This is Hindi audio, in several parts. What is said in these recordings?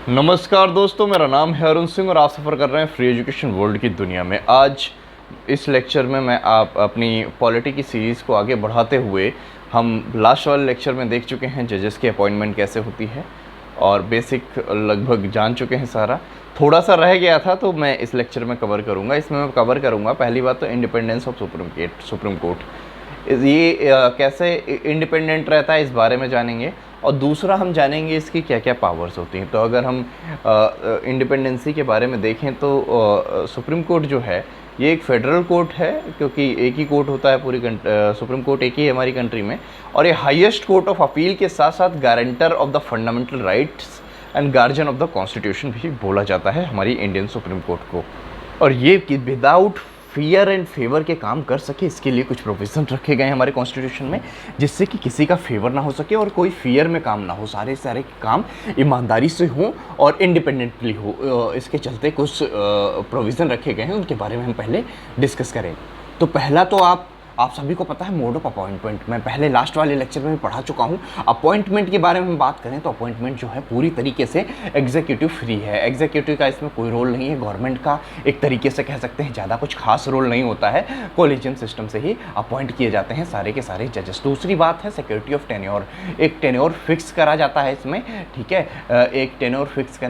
नमस्कार दोस्तों, मेरा नाम है अरुण सिंह और आप सफ़र कर रहे हैं फ्री एजुकेशन वर्ल्ड की दुनिया में। आज इस लेक्चर में मैं आप अपनी पॉलिटी की सीरीज़ को आगे बढ़ाते हुए हम लास्ट वाले लेक्चर में देख चुके हैं जजेस की अपॉइंटमेंट कैसे होती है और बेसिक लगभग जान चुके हैं सारा। थोड़ा सा रह गया था तो मैं इस लेक्चर में कवर करूँगा। इसमें मैं कवर करूँगा पहली बात तो इंडिपेंडेंस ऑफ सुप्रीम कोर्ट, ये कैसे इंडिपेंडेंट रहता है इस बारे में जानेंगे। और दूसरा हम जानेंगे इसकी क्या क्या पावर्स होती हैं। तो अगर हम इंडिपेंडेंसी के बारे में देखें तो सुप्रीम कोर्ट जो है ये एक फेडरल कोर्ट है, क्योंकि एक ही कोर्ट होता है पूरी सुप्रीम कोर्ट एक ही है हमारी कंट्री में। और ये हाईएस्ट कोर्ट ऑफ अपील के साथ साथ guarantor of the fundamental rights and guardian of the constitution भी बोला जाता है हमारी इंडियन सुप्रीम कोर्ट को। और ये कि विदाउट फियर एंड फेवर के काम कर सके, इसके लिए कुछ प्रोविज़न रखे गए हैं हमारे कॉन्स्टिट्यूशन में, जिससे कि किसी का फेवर ना हो सके और कोई फियर में काम ना हो, सारे काम ईमानदारी से हों और इंडिपेंडेंटली हो। इसके चलते कुछ प्रोविज़न रखे गए हैं, उनके बारे में हम पहले डिस्कस करें। तो पहला तो आप सभी को पता है मोड ऑफ अपॉइंटमेंट। मैं पहले लास्ट वाले लेक्चर में भी पढ़ा चुका हूँ। अपॉइंटमेंट के बारे में हम बात करें तो अपॉइंटमेंट जो है पूरी तरीके से एग्जीक्यूटिव फ्री है। एग्जीक्यूटिव का इसमें कोई रोल नहीं है। गवर्नमेंट का एक तरीके से कह सकते हैं ज़्यादा कुछ खास रोल नहीं होता है। कॉलेजियम सिस्टम से ही अपॉइंट किए जाते हैं सारे के सारे जजेस। दूसरी बात है सिक्योरिटी ऑफ टेन्योर। एक टेन्योर फिक्स करा जाता है इसमें, ठीक है। एक टेन्योर फिक्स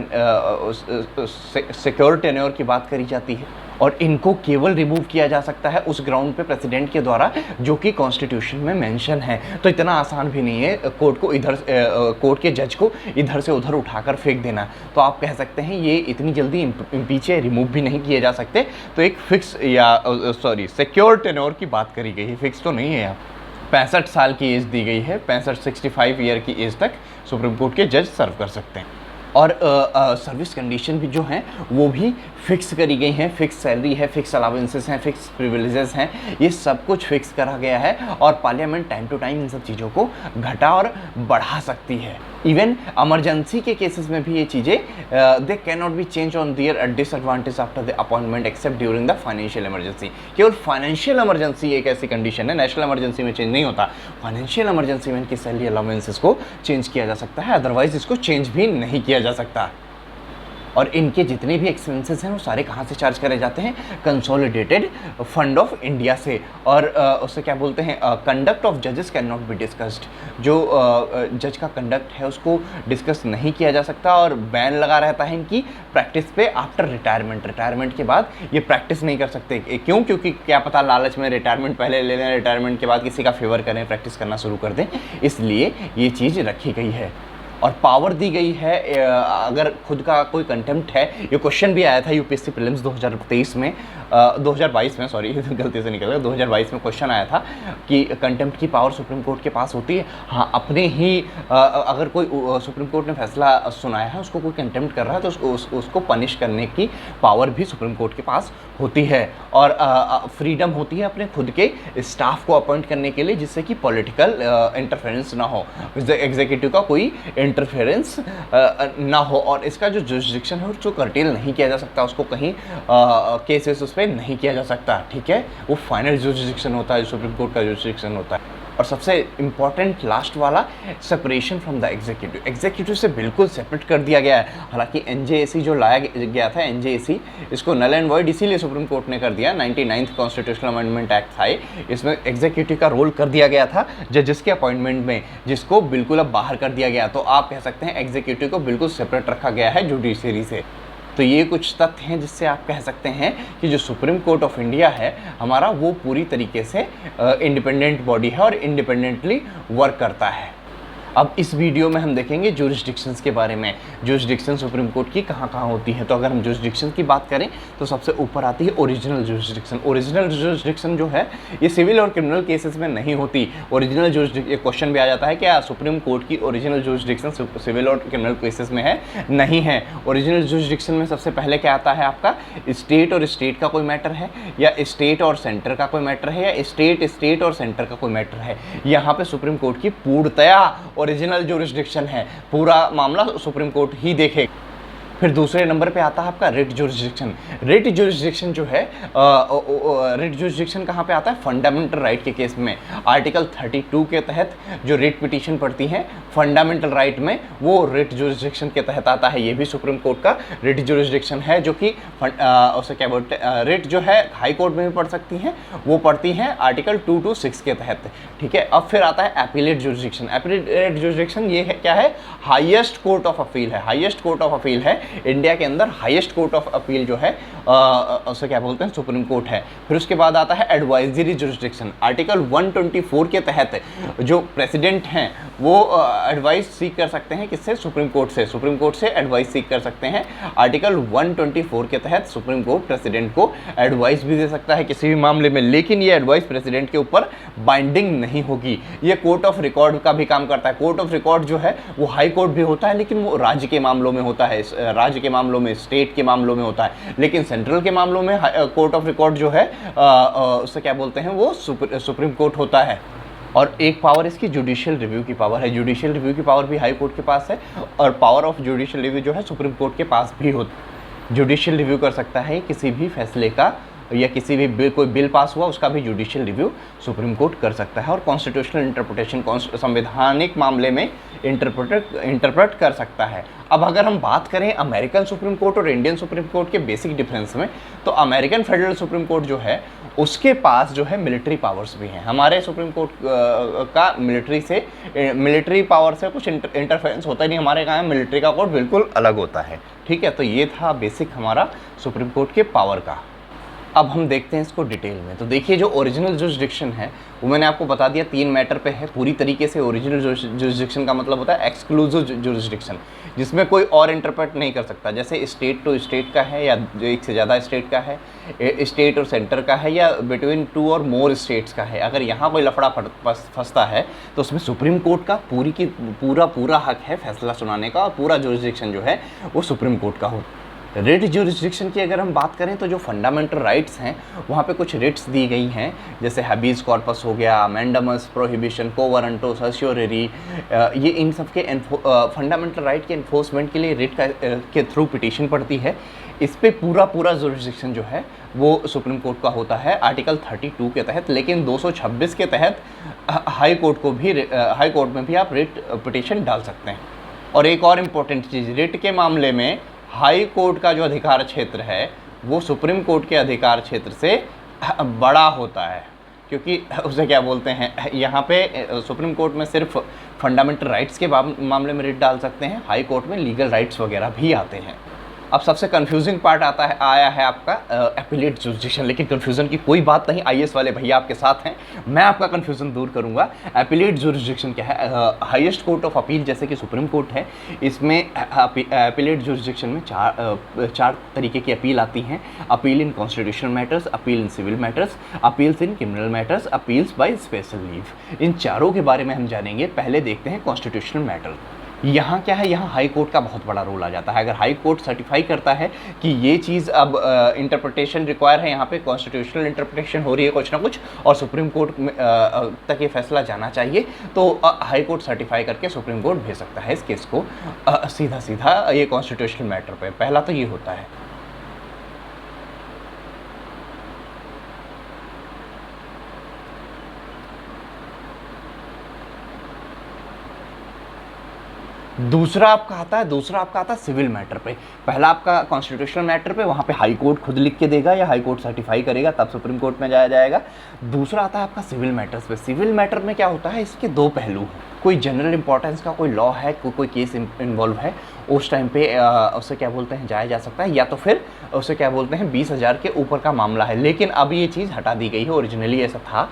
सिक्योर टेन्योर की बात करी जाती है और इनको केवल रिमूव किया जा सकता है उस ग्राउंड पे प्रेसिडेंट के द्वारा जो कि कॉन्स्टिट्यूशन में मेंशन है। तो इतना आसान भी नहीं है कोर्ट के जज को इधर से उधर उठाकर फेंक देना। तो आप कह सकते हैं ये इतनी जल्दी पीछे रिमूव भी नहीं किए जा सकते। तो एक फिक्स सिक्योर टेन्योर की बात करी गई है, फिक्स तो नहीं है। यहाँ 65 साल की एज दी गई है, 65 ईयर की एज तक सुप्रीम कोर्ट के जज सर्व कर सकते हैं। और सर्विस कंडीशन भी जो हैं वो भी फिक्स करी गई हैं। फिक्स सैलरी है, फिक्स अलाउंसेस हैं, फिक्स प्रिविलेजेस हैं, ये सब कुछ फिक्स करा गया है। और पार्लियामेंट टाइम टू टाइम इन सब चीज़ों को घटा और बढ़ा सकती है। इवन इमरजेंसी के केसेस में भी ये चीज़ें they can not be change on their disadvantage after the appointment except during the financial emergency. केवल फाइनेंशियल इमरजेंसी एक ऐसी कंडीशन है, नेशनल इमरजेंसी में चेंज नहीं होता। फाइनेंशियल इमरजेंसी में इनकी सैलरी अलाउंसेस को चेंज किया जा सकता है, अदरवाइज इसको चेंज भी नहीं किया जा सकता। और इनके जितने भी एक्सपेंसेस हैं वो सारे कहाँ से चार्ज करे जाते हैं? कंसोलिडेटेड फंड ऑफ इंडिया से। और उससे क्या बोलते हैं, कंडक्ट ऑफ जजेस कैन नॉट बी डिस्कस्ड। जो जज का कंडक्ट है उसको डिस्कस नहीं किया जा सकता और बैन लगा रहता है इनकी प्रैक्टिस पे आफ्टर रिटायरमेंट के बाद ये प्रैक्टिस नहीं कर सकते। क्यों? क्योंकि क्या पता लालच में रिटायरमेंट पहले ले लें, रिटायरमेंट के बाद किसी का फेवर करें, प्रैक्टिस करना शुरू कर दें, इसलिए ये चीज़ रखी गई है। और पावर दी गई है अगर खुद का कोई कंटेम्प्ट है। ये क्वेश्चन भी आया था यूपीएससी प्रीलिम्स 2023 में 2022 में, सॉरी गलती से निकल गया, 2022 में क्वेश्चन आया था कि कंटेम्प्ट की पावर सुप्रीम कोर्ट के पास होती है। हाँ, अपने ही अगर कोई सुप्रीम कोर्ट ने फैसला सुनाया है, उसको कोई कंटेम्प्ट कर रहा है तो उसको पनिश करने की पावर भी सुप्रीम कोर्ट के पास होती है। और फ्रीडम होती है अपने खुद के स्टाफ को अपॉइंट करने के लिए, जिससे कि पॉलिटिकल इंटरफेरेंस ना हो, एग्जीक्यूटिव का कोई इंटरफेरेंस ना हो। और इसका जो जुरिस्डिक्शन है उसको कर्टेल नहीं किया जा सकता, उसको कहीं केसेस उस पर नहीं किया जा सकता, ठीक है। वो फाइनल जुरिस्डिक्शन होता है, सुप्रीम कोर्ट का जुरिस्डिक्शन होता है। और सबसे इम्पॉर्टेंट लास्ट वाला, सेपरेशन फ्रॉम द एग्जीक्यूटिव से बिल्कुल सेपरेट कर दिया गया है। हालांकि एनजेएसी जो लाया गया था, एनजेएसी इसको नल एंड वॉइड इसीलिए सुप्रीम कोर्ट ने कर दिया। 99th कॉन्स्टिट्यूशनल अमेंडमेंट एक्ट था, इसमें एग्जीक्यूटिव का रोल कर दिया गया था जजेस के अपॉइंटमेंट में, जिसको बिल्कुल अब बाहर कर दिया गया। तो आप कह सकते हैं एग्जीक्यूटिव को बिल्कुल सेपरेट रखा गया है जुडिशरी से। तो ये कुछ तथ्य हैं जिससे आप कह सकते हैं कि जो सुप्रीम कोर्ट ऑफ इंडिया है हमारा, वो पूरी तरीके से इंडिपेंडेंट बॉडी है और इंडिपेंडेंटली वर्क करता है। अब इस वीडियो में हम देखेंगे जुरिस्डिक्शंस के बारे में। जुरिस्डिक्शन सुप्रीम कोर्ट की कहाँ कहाँ होती है। तो अगर हम जुरिस्डिक्शन की बात करें तो सबसे ऊपर आती है ओरिजिनल जुरिस्डिक्शन। ओरिजिनल जुरिस्डिक्शन जो है ये सिविल और क्रिमिनल केसेस में नहीं होती। ओरिजिनल जुरिस्डिक्शन, क्वेश्चन भी आ जाता है क्या सुप्रीम कोर्ट की ओरिजिनल जुरिस्डिक्शन सिविल और क्रिमिनल केसेस में है? नहीं है। ओरिजिनल जुरिस्डिक्शन में सबसे पहले क्या आता है आपका? स्टेट और स्टेट का कोई मैटर है, या स्टेट और सेंटर का कोई मैटर है, या स्टेट और सेंटर का कोई मैटर है। यहाँ पे सुप्रीम कोर्ट की पूर्णतया ओरिजिनल जुरिस्डिक्शन है, पूरा मामला सुप्रीम कोर्ट ही देखेगा। फिर दूसरे नंबर पे आता है आपका रिट जुरिस्डिक्शन। रिट जुरिस्डिक्शन जो है, रिट जुरिस्डिक्शन कहाँ पे आता है? फंडामेंटल राइट के केस में आर्टिकल 32 के तहत जो रिट पिटीशन पड़ती है फंडामेंटल राइट में, वो रिट जुरिस्डिक्शन के तहत आता है। ये भी सुप्रीम कोर्ट का रिट जुरिस्डिक्शन है, जो कि उसे क्या बोलते हैं, रिट जो है हाई कोर्ट में भी पढ़ सकती हैं, वो पढ़ती हैं आर्टिकल 226 के तहत। ठीक है, अब फिर आता है एपीलेट जुरिस्डिक्शन। एपीलेट जुरिस्डिक्शन ये है, क्या है? हाईएस्ट कोर्ट ऑफ अपील है। हाईएस्ट कोर्ट ऑफ अपील है इंडिया के अंदर, हाईएस्ट कोर्ट ऑफ अपील जो है उसे क्या बोलते हैं? सुप्रीम कोर्ट है। फिर उसके बाद आता है एडवाइजरी जुरिस्डिक्शन। आर्टिकल 124 के तहत जो प्रेसिडेंट हैं वो एडवाइस सीख कर सकते हैं, किससे? सुप्रीम कोर्ट से। सुप्रीम कोर्ट से एडवाइस सीख कर सकते हैं। आर्टिकल 124 के तहत सुप्रीम कोर्ट प्रेसिडेंट को एडवाइस भी दे सकता है किसी भी मामले में, लेकिन ये एडवाइस प्रेसिडेंट के ऊपर बाइंडिंग नहीं होगी। ये कोर्ट ऑफ रिकॉर्ड का भी काम करता है। कोर्ट ऑफ रिकॉर्ड जो है वो हाई कोर्ट भी होता है, लेकिन वो राज्य के मामलों में होता है, राज्य के मामलों में, स्टेट के मामलों में होता है। लेकिन सेंट्रल के मामलों में कोर्ट ऑफ रिकॉर्ड जो है उससे क्या बोलते हैं? वो सुप्रीम कोर्ट होता है। और एक पावर इसकी जुडिशियल रिव्यू की पावर है। जुडिशियल रिव्यू की पावर भी हाई कोर्ट के पास है, और पावर ऑफ जुडिशियल रिव्यू जो है सुप्रीम कोर्ट के पास भी होती है। जुडिशियल रिव्यू कर सकता है किसी भी फैसले का, या किसी भी बिल, कोई बिल पास हुआ उसका भी जुडिशियल रिव्यू सुप्रीम कोर्ट कर सकता है। और कॉन्स्टिट्यूशनल इंटरप्रिटेशन, संवैधानिक मामले में इंटरप्रेट कर सकता है। अब अगर हम बात करें अमेरिकन सुप्रीम कोर्ट और इंडियन सुप्रीम कोर्ट के बेसिक डिफरेंस में, तो अमेरिकन फेडरल सुप्रीम कोर्ट जो है उसके पास जो है मिलिट्री पावर्स भी हैं। हमारे सुप्रीम कोर्ट का मिलिट्री पावर से कुछ इंटरफेरेंस होता ही नहीं। हमारे यहाँ मिलिट्री का कोर्ट बिल्कुल अलग होता है। ठीक है, तो ये था बेसिक हमारा सुप्रीम कोर्ट के पावर का। अब हम देखते हैं इसको डिटेल में। तो देखिए, जो ओरिजिनल जुरिस्डिक्शन है वो मैंने आपको बता दिया 3 मैटर पे है पूरी तरीके से। ओरिजिनल जुरिस्डिक्शन का मतलब होता है एक्सक्लूसिव जुरिस्डिक्शन, जिसमें कोई और इंटरप्रेट नहीं कर सकता। जैसे स्टेट टू स्टेट का है, या जो एक से ज़्यादा स्टेट का है, स्टेट और सेंटर का है, या बिटवीन 2 और मोर स्टेट्स का है। अगर यहाँ कोई लफड़ा फंसता है तो उसमें सुप्रीम कोर्ट का पूरा हक है फैसला सुनाने का, और पूरा जुरिस्डिक्शन जो है वो सुप्रीम कोर्ट का होता है। रिट जुरिस्डिक्शन की अगर हम बात करें तो जो फंडामेंटल राइट्स हैं वहाँ पे कुछ रिट्स दी गई हैं, जैसे हैबीज कॉर्पस हो गया, मैंडमस, प्रोहिबिशन, को वारंटो, सर्शियोररी। ये इन सब के फंडामेंटल राइट के इन्फोर्समेंट के लिए रिट के थ्रू पिटीशन पड़ती है। इस पे पूरा जुरिस्डिक्शन जो है वो सुप्रीम कोर्ट का होता है आर्टिकल 32 के तहत। लेकिन 226 के तहत हाई कोर्ट में भी आप रिट पिटीशन डाल सकते हैं। और एक और इम्पोर्टेंट चीज़, रिट के मामले में हाई कोर्ट का जो अधिकार क्षेत्र है वो सुप्रीम कोर्ट के अधिकार क्षेत्र से बड़ा होता है, क्योंकि उसे क्या बोलते हैं, यहाँ पे सुप्रीम कोर्ट में सिर्फ फंडामेंटल राइट्स के मामले में रिट डाल सकते हैं, हाई कोर्ट में लीगल राइट्स वगैरह भी आते हैं। अब सबसे कंफ्यूजिंग पार्ट आया है आपका एपीलेट जुरिस्डिक्शन। लेकिन कंफ्यूजन की कोई बात नहीं, आईएएस वाले भैया आपके साथ हैं, मैं आपका कंफ्यूजन दूर करूंगा। एपीलेट जुरिस्डिक्शन क्या है? हाईएस्ट कोर्ट ऑफ अपील जैसे कि सुप्रीम कोर्ट है, इसमें एपीलेट जुरिस्डिक्शन में चार तरीके की अपील आती हैं। Appeal in constitutional matters, appeal in civil matters, appeals in criminal matters, appeals by special leave. इन चारों के बारे में हम जानेंगे। पहले देखते हैं कॉन्स्टिट्यूशनल मैटर। यहाँ क्या है, यहाँ हाई कोर्ट का बहुत बड़ा रोल आ जाता है। अगर हाई कोर्ट सर्टिफाई करता है कि ये चीज़ अब इंटरप्रिटेशन रिक्वायर है, यहाँ पे कॉन्स्टिट्यूशनल इंटरप्रिटेशन हो रही है कुछ ना कुछ, और सुप्रीम कोर्ट तक ये फैसला जाना चाहिए, तो हाई कोर्ट सर्टिफाई करके सुप्रीम कोर्ट भेज सकता है इस केस को सीधा ये कॉन्स्टिट्यूशनल मैटर पे। पहला तो ये होता है। दूसरा आपका आता है सिविल मैटर पे। पहला आपका कॉन्स्टिट्यूशनल मैटर पे, वहाँ पे हाई कोर्ट खुद लिख के देगा या हाई कोर्ट सर्टिफाई करेगा, तब सुप्रीम कोर्ट में जाया जाएगा। दूसरा आता है आपका सिविल मैटर्स पे। सिविल मैटर में क्या होता है, इसके 2 पहलू हैं। कोई जनरल इंपॉर्टेंस का कोई लॉ है, कोई केस इन्वॉल्व है, उस टाइम पे उसे क्या बोलते हैं, जाया जा सकता है, या तो फिर उसे क्या बोलते हैं 20,000 के ऊपर का मामला है। लेकिन अब ये चीज़ हटा दी गई है, ओरिजिनली ऐसा था।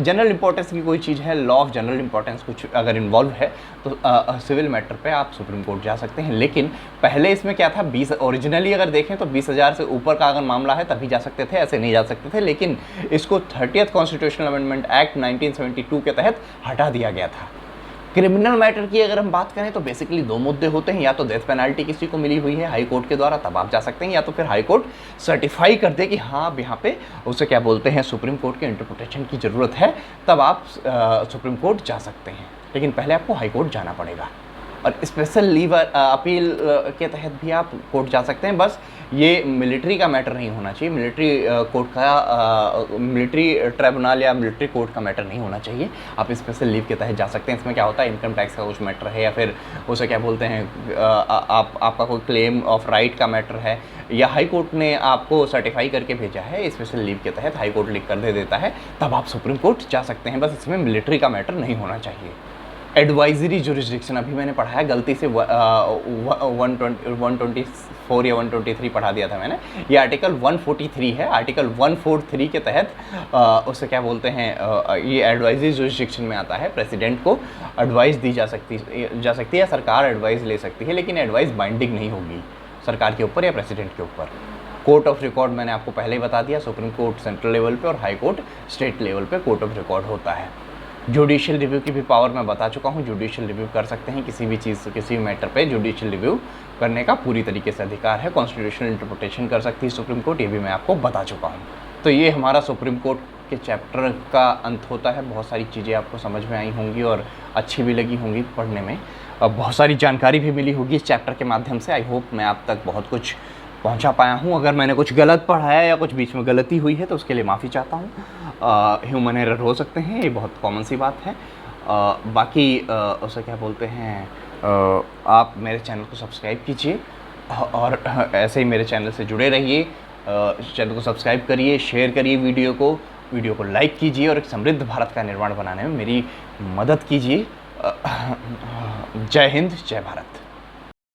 जनरल इंपॉर्टेंस की कोई चीज़ है, लॉ ऑफ जनरल इंपॉर्टेंस कुछ अगर इन्वॉल्व है तो सिविल मैटर पे आप सुप्रीम कोर्ट जा सकते हैं। लेकिन पहले इसमें क्या था, ओरिजिनली अगर देखें तो 20,000 से ऊपर का अगर मामला है तभी जा सकते थे, ऐसे नहीं जा सकते थे। लेकिन इसको 30th कॉन्स्टिट्यूशनल अमेंडमेंट एक्ट 1972 के तहत हटा दिया गया था। क्रिमिनल मैटर की अगर हम बात करें तो बेसिकली 2 मुद्दे होते हैं, या तो डेथ पेनल्टी किसी को मिली हुई है हाई कोर्ट के द्वारा, तब आप जा सकते हैं, या तो फिर हाई कोर्ट सर्टिफाई कर दे कि हाँ अब यहाँ पे उसे क्या बोलते हैं सुप्रीम कोर्ट के इंटरप्रिटेशन की ज़रूरत है, तब आप सुप्रीम कोर्ट जा सकते हैं। लेकिन पहले आपको हाई कोर्ट जाना पड़ेगा। और स्पेशल लीव अपील के तहत भी आप कोर्ट जा सकते हैं। बस ये मिलिट्री का मैटर नहीं होना चाहिए, मिलिट्री कोर्ट का मिलिट्री ट्रिब्यूनल या मिलिट्री कोर्ट का मैटर नहीं होना चाहिए। आप स्पेशल लीव के तहत जा सकते हैं। इसमें क्या होता है, इनकम टैक्स का कुछ मैटर है या फिर उसे क्या बोलते हैं आपका कोई क्लेम ऑफ राइट का मैटर है, या हाई कोर्ट ने आपको सर्टिफाई करके भेजा है स्पेशल लीव के तहत, हाई कोर्ट लिख कर दे देता है, तब आप सुप्रीम कोर्ट जा सकते हैं। बस इसमें मिलिट्री का मैटर नहीं होना चाहिए। एडवाइजरी जुरिस्डिक्शन अभी मैंने पढ़ा है, गलती से 124 या 123 पढ़ा दिया था मैंने। ये आर्टिकल 143 है। आर्टिकल 143 के तहत उसे क्या बोलते हैं, ये एडवाइजरी जुरिस्डिक्शन में आता है। प्रेसिडेंट को एडवाइस दी जा सकती है या सरकार एडवाइस ले सकती है, लेकिन एडवाइस बाइंडिंग नहीं होगी सरकार के ऊपर या प्रेसिडेंट के ऊपर। कोर्ट ऑफ रिकॉर्ड मैंने आपको पहले ही बता दिया, सुप्रीम कोर्ट सेंट्रल लेवल पे और हाई कोर्ट स्टेट लेवल पे कोर्ट ऑफ रिकॉर्ड होता है। जुडिशियल रिव्यू की भी पावर मैं बता चुका हूँ, जुडिशियल रिव्यू कर सकते हैं किसी भी चीज़, किसी भी मैटर पे जुडिशियल रिव्यू करने का पूरी तरीके से अधिकार है। कॉन्स्टिट्यूशनल इंटरप्रिटेशन कर सकती है सुप्रीम कोर्ट, ये भी मैं आपको बता चुका हूँ। तो ये हमारा सुप्रीम कोर्ट के चैप्टर का अंत होता है। बहुत सारी चीज़ें आपको समझ में आई होंगी और अच्छी भी लगी होंगी पढ़ने में, बहुत सारी जानकारी भी मिली होगी इस चैप्टर के माध्यम से। आई होप मैं आप तक बहुत कुछ पहुंचा पाया हूं। अगर मैंने कुछ गलत पढ़ा है या कुछ बीच में गलती हुई है तो उसके लिए माफ़ी चाहता हूं। ह्यूमन एरर हो सकते हैं, ये बहुत कॉमन सी बात है। बाकी उसे क्या बोलते हैं, आप मेरे चैनल को सब्सक्राइब कीजिए और ऐसे ही मेरे चैनल से जुड़े रहिए। चैनल को सब्सक्राइब करिए, शेयर करिए वीडियो को लाइक कीजिए और एक समृद्ध भारत का निर्माण बनाने में मेरी मदद कीजिए। जय हिंद, जय भारत।